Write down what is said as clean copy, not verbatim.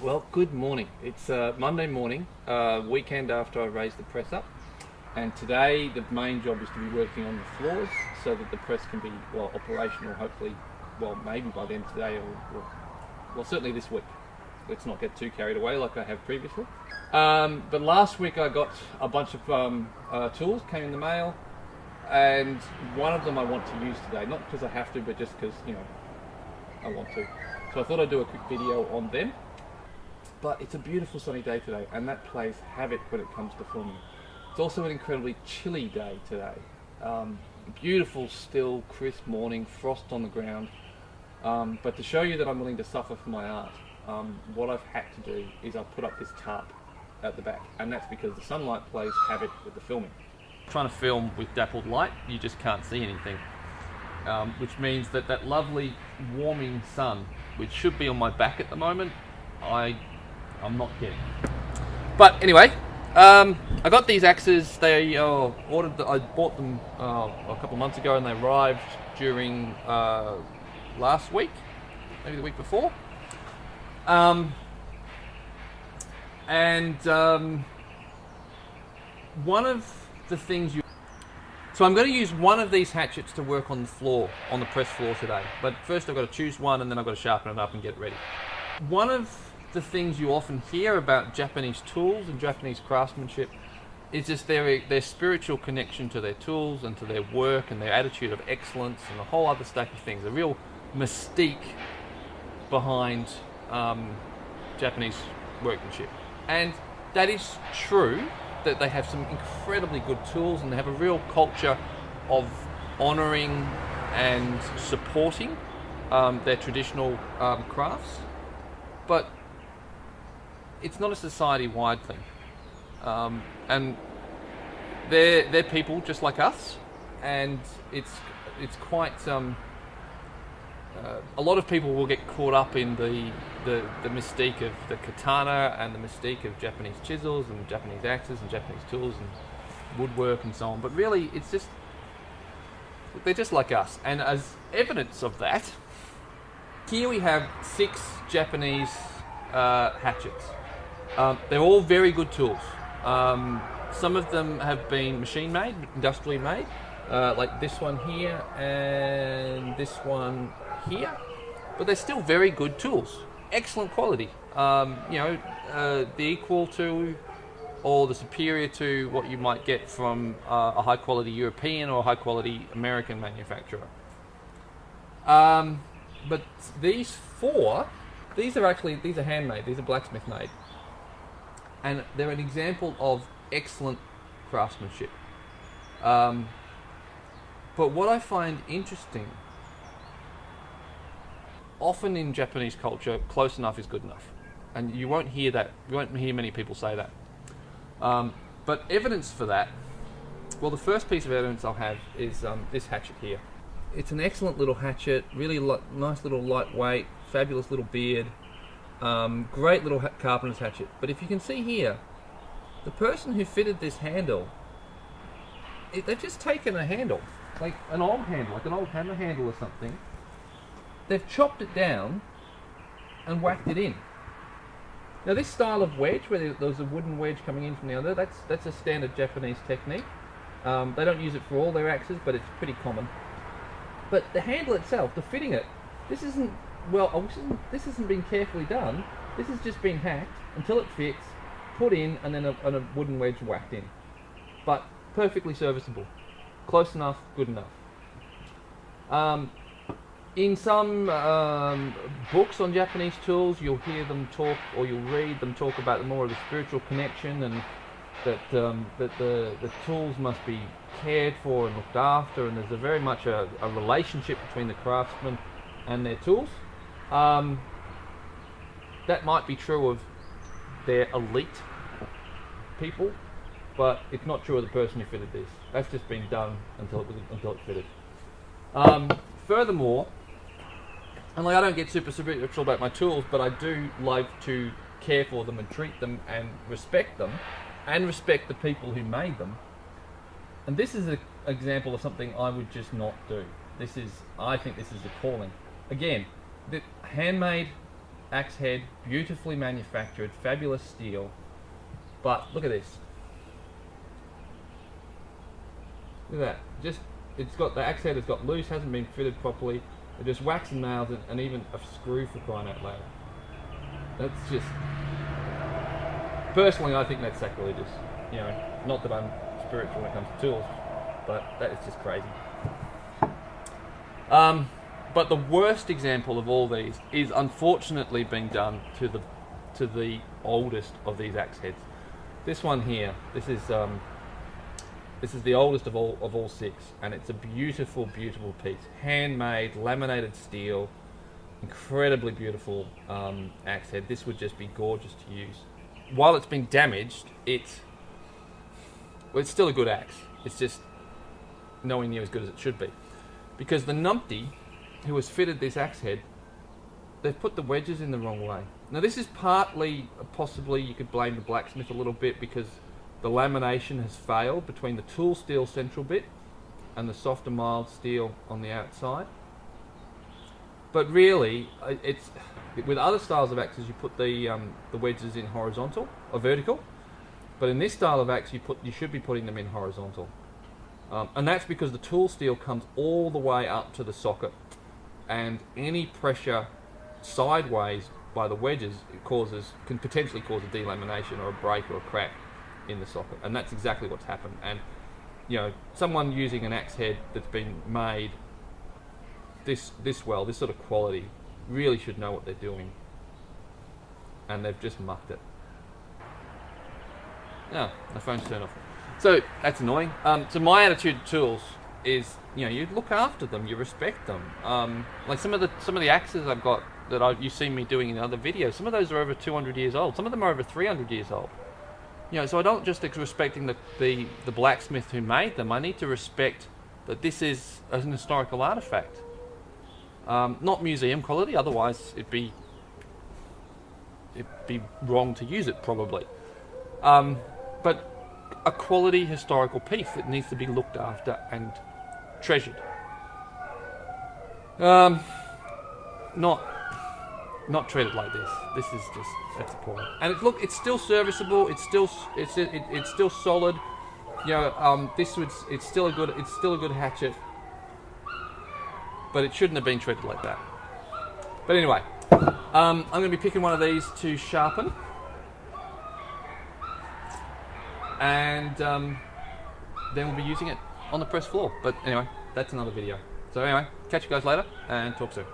Well, good morning. It's Monday morning, weekend after I raised the press up, and today the main job is to be working on the floors so that the press can be operational. Hopefully, maybe by the end of today, or certainly this week. Let's not get too carried away like I have previously. But last week I got a bunch of tools came in the mail, and one of them I want to use today, not because I have to, but just because I want to. So I thought I'd do a quick video on them. But it's a beautiful sunny day today, and that plays havoc when it comes to filming. It's also an incredibly chilly day today. Beautiful, still, crisp morning, frost on the ground. But to show you that I'm willing to suffer for my art, what I've had to do is I've put up this tarp at the back, and that's because the sunlight plays havoc with the filming. Trying to film with dappled light, you just can't see anything. Which means that that lovely warming sun, which should be on my back at the moment, I'm not getting. But anyway, I got these axes. I bought them a couple of months ago, and they arrived during last week, maybe the week before. One of the things So I'm going to use one of these hatchets to work on the floor, on the press floor today. But first I've got to choose one, and then I've got to sharpen it up and get it ready. One of the things you often hear about Japanese tools and Japanese craftsmanship is just their spiritual connection to their tools and to their work and their attitude of excellence and a whole other stack of things. A real mystique behind Japanese workmanship. And that is true, that they have some incredibly good tools, and they have a real culture of honouring and supporting their traditional crafts. But it's not a society-wide thing, and they're people just like us, and it's quite. A lot of people will get caught up in the mystique of the katana and the mystique of Japanese chisels and Japanese axes and Japanese tools and woodwork and so on. But really, they're just like us, and as evidence of that, here we have 6 Japanese hatchets. They're all very good tools. Some of them have been machine made, industrially made, like this one here and this one here, but they're still very good tools. Excellent quality. The equal to or the superior to what you might get from a high quality European or high quality American manufacturer. But these 4, these are handmade, these are blacksmith made. And they're an example of excellent craftsmanship. But what I find interesting, often in Japanese culture, close enough is good enough. And you won't hear many people say that. But evidence for that, well, the first piece of evidence I'll have is this hatchet here. It's an excellent little hatchet, really nice little lightweight, fabulous little beard, great little carpenter's hatchet. But if you can see here, the person who fitted this handle, they've just taken a handle, like an old handle, like an old hammer handle or something. They've chopped it down and whacked it in. Now this style of wedge, where there's a wooden wedge coming in from the other, that's a standard Japanese technique. They don't use it for all their axes, but it's pretty common. But the handle itself, the fitting it, this isn't been carefully done. This has just been hacked until it fits, put in, and then a wooden wedge whacked in. But perfectly serviceable. Close enough, good enough. In some books on Japanese tools, you'll hear them talk, or you'll read them talk about more of the spiritual connection, and that the tools must be cared for and looked after, and there's very much a relationship between the craftsman and their tools. That might be true of their elite people, but it's not true of the person who fitted this. That's just been done until it fitted. Furthermore, and I don't get super spiritual about my tools, but I do like to care for them and treat them and respect them, and respect the people who made them. And this is an example of something I would just not do. I think this is a calling. Again, handmade, axe head, beautifully manufactured, fabulous steel. But look at this. Look at that. Just, it's got, the axe head has got loose, hasn't been fitted properly. They just wax and nails it, and even a screw for crying out loud. That's just, personally, I think that's sacrilegious. You know, not that I'm spiritual when it comes to tools, but that is just crazy. But the worst example of all these is unfortunately being done to the oldest of these axe heads. This one here, this is the oldest of all six, and it's a beautiful, beautiful piece, handmade, laminated steel, incredibly beautiful axe head. This would just be gorgeous to use. While it's been damaged, it's still a good axe. It's just nowhere near as good as it should be, because the numpty who has fitted this axe head, they've put the wedges in the wrong way. Now this is partly, possibly you could blame the blacksmith a little bit, because the lamination has failed between the tool steel central bit and the softer mild steel on the outside. But really, it's with other styles of axes you put the wedges in horizontal or vertical, but in this style of axe you should be putting them in horizontal, and that's because the tool steel comes all the way up to the socket, and any pressure sideways by the wedges can potentially cause a delamination or a break or a crack in the socket, and that's exactly what's happened. And you know, someone using an axe head that's been made this sort of quality, really should know what they're doing, and they've just mucked it. No, the phone's turned off. So that's annoying. So my attitude to tools is, you know, you look after them, you respect them. Like some of the axes I've got that you've seen me doing in other videos, some of those are over 200 years old. Some of them are over 300 years old. You know, so I don't just respecting the blacksmith who made them. I need to respect that this is an historical artifact. Not museum quality, otherwise it'd be wrong to use it probably. But a quality historical piece that needs to be looked after and treasured. Not treated like this. This is just, that's appalling. And it's still serviceable. It's still solid. You know, it's still a good hatchet. But it shouldn't have been treated like that. But anyway, I'm going to be picking one of these to sharpen, and then we'll be using it on the press floor. But anyway, that's another video. So anyway, catch you guys later, and talk soon.